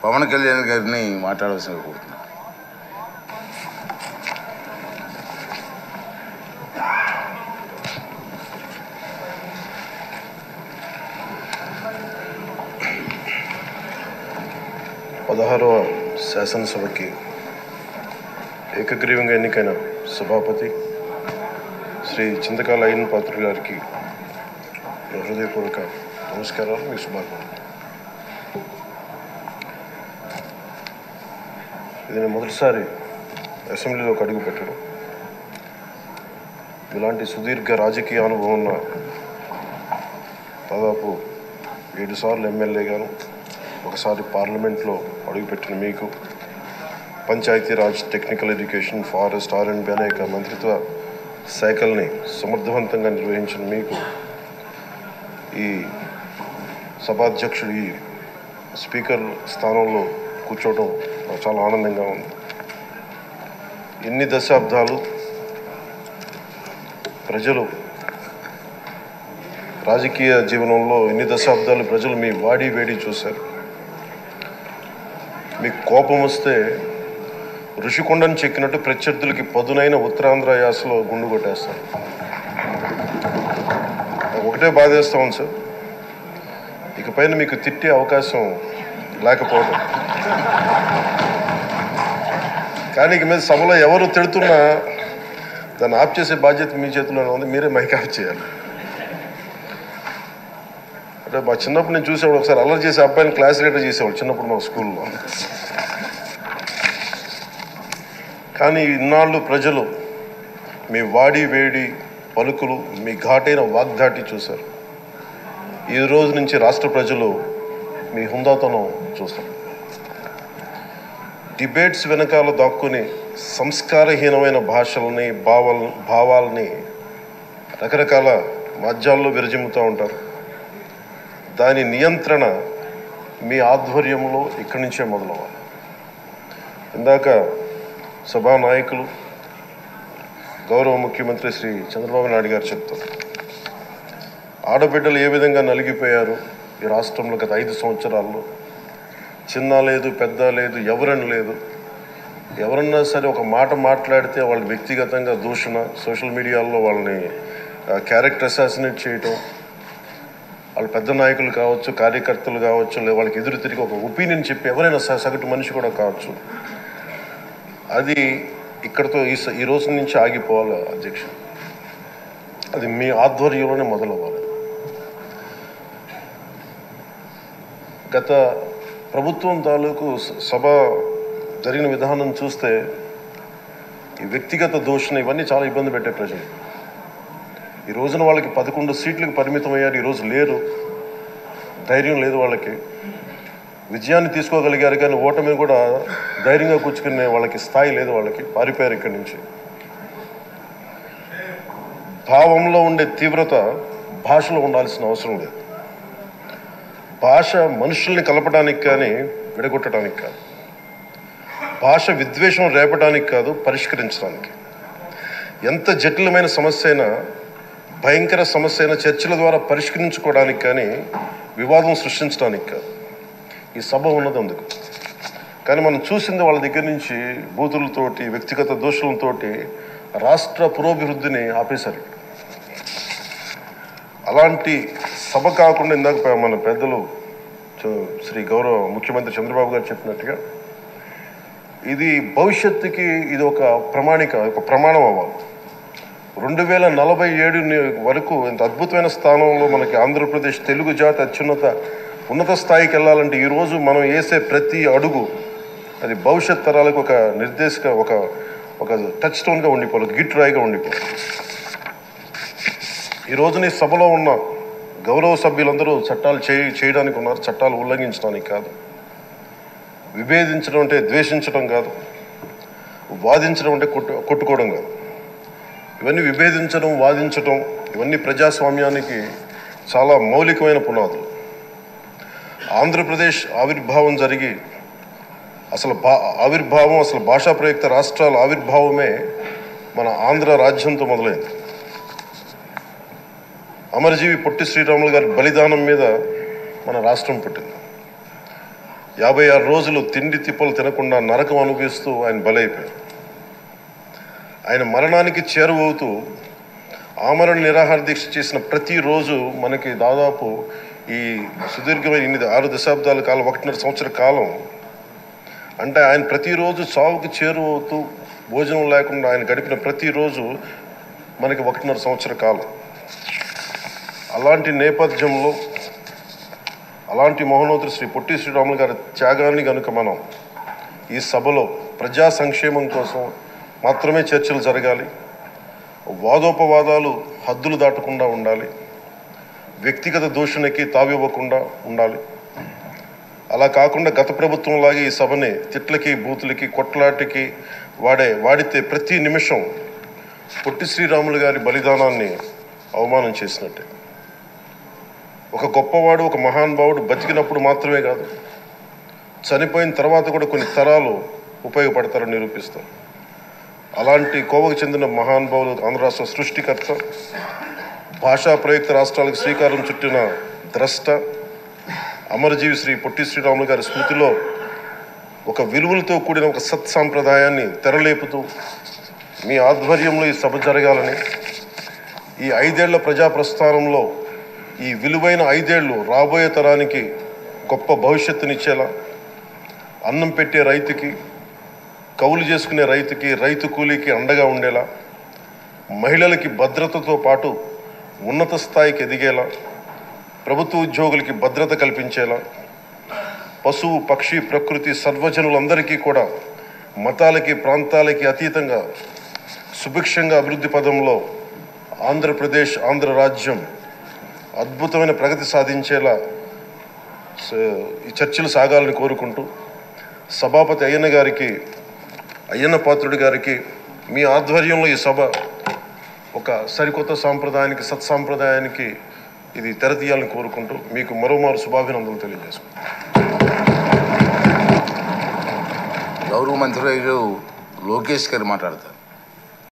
పవన్ కళ్యాణ్ గారిని మాట్లాడవలసిందిగా కోరుతున్నాను. పదహారవ శాసనసభకి ఏకగ్రీవంగా ఎన్నికైన సభాపతి శ్రీ చింతకాయల అయ్యన్న పాత్రుడు గారికి హృదయపూర్వక నమస్కారాలు, మీ శుభాకాంక్షలు. ఇది నేను మొదటిసారి అసెంబ్లీలోకి అడుగు పెట్టడం. ఇలాంటి సుదీర్ఘ రాజకీయ అనుభవం ఉన్న దాదాపు 7 సార్లు ఎమ్మెల్యేగాను, ఒకసారి పార్లమెంట్లో అడుగుపెట్టిన మీకు, Panchayati Raj, technical education, forest, R&B అనేక మంత్రిత్వ శాఖల్ని సమర్థవంతంగా నిర్వహించిన మీకు ఈ సభాధ్యక్షుడు, ఈ స్పీకర్ స్థానంలో కూర్చోవడం నాకు చాలా ఆనందంగా ఉంది. ఎన్ని దశాబ్దాలు ప్రజలు రాజకీయ జీవనంలో, ఎన్ని దశాబ్దాలు ప్రజలు మీ వాడి వేడి చూశారు. మీకు కోపం వస్తే ఋషికొండను చెక్కినట్టు ప్రత్యర్థులకి పదునైన ఉత్తరాంధ్ర యాసలో గుండు కొట్టేస్తారు. ఒకటే బాధేస్తా ఉంది సార్, ఇకపైన మీకు తిట్టే అవకాశం లేకపోవడం. కానీ ఇక మీద సభలో ఎవరు తిడుతున్నా దాన్ని ఆఫ్ చేసే బాధ్యత మీ చేతిలోనే ఉంది. మీరే మైక్ ఆఫ్ చేయాలి. అంటే మా చిన్నప్పుడు నేను చూసేవాడు, ఒకసారి అల్లరి చేసే అబ్బాయిని క్లాస్ లీడర్ చేసేవాడు చిన్నప్పుడు మా స్కూల్లో. కానీ ఇన్నాళ్ళు ప్రజలు మీ వాడి వేడి పలుకులు, మీ ఘాటైన వాగ్దాటి చూశారు. ఈ రోజు నుంచి రాష్ట్ర ప్రజలు మీ హుందాతనం చూస్తారు. డిబేట్స్ వెనకాల దాక్కుని సంస్కారహీనమైన భాషల్ని, భావాల్ని రకరకాల మాధ్యాల్లో విరజిమ్ముతూ ఉంటారు. దాని నియంత్రణ మీ ఆధ్వర్యంలో ఇక్కడి నుంచే మొదలవ్వాలి. ఇందాక సభానాయకులు, గౌరవ ముఖ్యమంత్రి శ్రీ చంద్రబాబు నాయుడు గారు చెప్తారు, ఆడబిడ్డలు ఏ విధంగా నలిగిపోయారు ఈ రాష్ట్రంలో గత 5 సంవత్సరాల్లో. చిన్న లేదు, పెద్ద లేదు, ఎవరని లేదు. ఎవరన్నా సరే ఒక మాట మాట్లాడితే వాళ్ళు వ్యక్తిగతంగా దూషణ, సోషల్ మీడియాలో వాళ్ళని క్యారెక్టర్ అసాసినేట్ చేయటం, వాళ్ళు పెద్ద నాయకులు కావచ్చు, కార్యకర్తలు కావచ్చు, లేదా వాళ్ళకి ఎదురు తిరిగి ఒక ఒపీనియన్ చెప్పి ఎవరైనా సగటు మనిషి కూడా కావచ్చు, అది ఇక్కడితో ఈ రోజు నుంచి ఆగిపోవాలి అధ్యక్ష. అది మీ ఆధ్వర్యంలోనే మొదలవ్వాలి. గత ప్రభుత్వం తాలూకు సభ జరిగిన విధానం చూస్తే ఈ వ్యక్తిగత దూషణ ఇవన్నీ చాలా ఇబ్బంది పెట్టే ప్రజలు. ఈ రోజున వాళ్ళకి 11 సీట్లకు పరిమితం అయ్యారు, ఈరోజు లేరు, ధైర్యం లేదు వాళ్ళకి. విజయాన్ని తీసుకోగలిగారు కానీ ఓటమిని కూడా ధైర్యంగా కూర్చుకునే వాళ్ళకి స్థాయి లేదు, వాళ్ళకి పారిపోయారు ఇక్కడి నుంచి. భావంలో ఉండే తీవ్రత భాషలో ఉండాల్సిన అవసరం లేదు. భాష మనుషుల్ని కలపడానికి కానీ విడగొట్టడానికి కాదు. భాష విద్వేషం రేపడానికి కాదు, పరిష్కరించడానికి. ఎంత జటిలమైన సమస్య అయినా, భయంకర సమస్య అయినా చర్చల ద్వారా పరిష్కరించుకోవడానికి కానీ వివాదం సృష్టించడానికి కాదు. ఈ సభ ఉన్నది అందుకు. కానీ మనం చూసింది వాళ్ళ దగ్గర నుంచి బూతులతోటి, వ్యక్తిగత దోషులతోటి రాష్ట్ర పురోభివృద్ధిని ఆపేశారు. అలాంటి సభ కాకుండా ఇందాక మన పెద్దలు శ్రీ గౌరవ ముఖ్యమంత్రి చంద్రబాబు గారు చెప్పినట్టుగా ఇది భవిష్యత్తుకి ఇది ఒక ప్రమాణం అవ్వాలి. 2047 వరకు ఇంత అద్భుతమైన స్థానంలో మనకి ఆంధ్రప్రదేశ్ తెలుగు జాతి ఉన్నత స్థాయికి వెళ్ళాలంటే ఈరోజు మనం వేసే ప్రతి అడుగు అది భవిష్యత్ తరాలకు ఒక నిర్దేశక ఒక టచ్ స్టోన్గా ఉండిపోవాలి, గిట్ రాయిగా ఉండిపోవాలి. ఈ రోజున ఈ సభలో ఉన్న గౌరవ సభ్యులందరూ చట్టాలు చేయడానికి ఉన్నారు, చట్టాలు ఉల్లంఘించడానికి కాదు. విభేదించడం అంటే ద్వేషించడం కాదు, వాదించడం అంటే కొట్టుకోవడం కాదు. ఇవన్నీ విభేదించడం, వాదించడం ఇవన్నీ ప్రజాస్వామ్యానికి చాలా మౌలికమైన పునాదులు. ఆంధ్రప్రదేశ్ ఆవిర్భావం జరిగి అసలు భాషా ప్రయుక్త రాష్ట్రాల ఆవిర్భావమే మన ఆంధ్ర రాజ్యంతో మొదలైంది. అమరజీవి పొట్టి శ్రీరాములు గారి బలిదానం మీద మన రాష్ట్రం పుట్టింది. 56 రోజులు తిండి తిప్పలు తినకుండా నరకం అనుభవిస్తూ ఆయన బలైపోయారు. ఆయన మరణానికి చేరువవుతూ ఆమరణ నిరాహార దీక్ష చేసిన ప్రతిరోజు మనకి దాదాపు ఈ సుదీర్ఘమైన 6 దశాబ్దాల కాలం 1.5 సంవత్సర కాలం అంటే ఆయన ప్రతిరోజు చావుకి చేరువవుతూ భోజనం లేకుండా ఆయన గడిపిన ప్రతిరోజు మనకి 1.5 సంవత్సర కాలం. అలాంటి నేపథ్యంలో అలాంటి మహోన్నతుడు శ్రీ పొట్టి శ్రీరాములు గారి త్యాగాన్ని కనుక మనం ఈ సభలో ప్రజా సంక్షేమం కోసం మాత్రమే చర్చలు జరగాలి, వాదోపవాదాలు హద్దులు దాటకుండా ఉండాలి, వ్యక్తిగత దూషణకి తావివ్వకుండా ఉండాలి. అలా కాకుండా గత ప్రభుత్వంలాగే ఈ సభని తిట్లకి బూతులకి కొట్లాటికి వాడితే ప్రతి నిమిషం పొట్టి శ్రీరాములు గారి బలిదానాన్ని అవమానం చేసినట్టే. ఒక గొప్పవాడు ఒక మహానుభావుడు బతికినప్పుడు మాత్రమే కాదు, చనిపోయిన తర్వాత కూడా కొన్ని తరాలు ఉపయోగపడతారని నిరూపిస్తారు. అలాంటి కోవకు చెందిన మహానుభావులు ఆంధ్ర రాష్ట్ర సృష్టికర్త, భాషా ప్రయుక్త రాష్ట్రాలకు శ్రీకారం చుట్టిన ద్రష్ట, అమరజీవి శ్రీ పొట్టి శ్రీరాములు గారి స్మృతిలో ఒక విలువలతో కూడిన ఒక సత్సాంప్రదాయాన్ని తెరలేపుతూ మీ ఆధ్వర్యంలో ఈ సభ జరగాలని, ఈ 5 ఏళ్ల ప్రజాప్రస్థానంలో ఈ విలువైన 5 ఏళ్ళు రాబోయే తరానికి గొప్ప భవిష్యత్తునిచ్చేలా, అన్నం పెట్టే రైతుకి, కౌలు చేసుకునే రైతుకి, రైతు కూలీకి అండగా ఉండేలా, మహిళలకి భద్రతతో పాటు ఉన్నత స్థాయికి ఎదిగేలా, ప్రభుత్వ ఉద్యోగులకి భద్రత కల్పించేలా, పశువు పక్షి ప్రకృతి సర్వజనులందరికీ కూడా మతాలకి ప్రాంతాలకి అతీతంగా సుభిక్షంగా అభివృద్ధి పదంలో ఆంధ్రప్రదేశ్ ఆంధ్ర రాజ్యం అద్భుతమైన ప్రగతి సాధించేలా ఈ చర్చలు సాగాలని కోరుకుంటూ, సభాపతి అయ్యన్న పాత్రుడి గారికి మీ ఆధ్వర్యంలో ఈ సభ ఒక సరికొత్త సాంప్రదాయానికి సత్సాంప్రదాయానికి ఇది తెరతీయాలని కోరుకుంటూ మీకు మరోమారు శుభాభినందనలు తెలియజేసుకుంటాం. గౌరవ మంత్రి లోకేష్ గారు మాట్లాడతారు.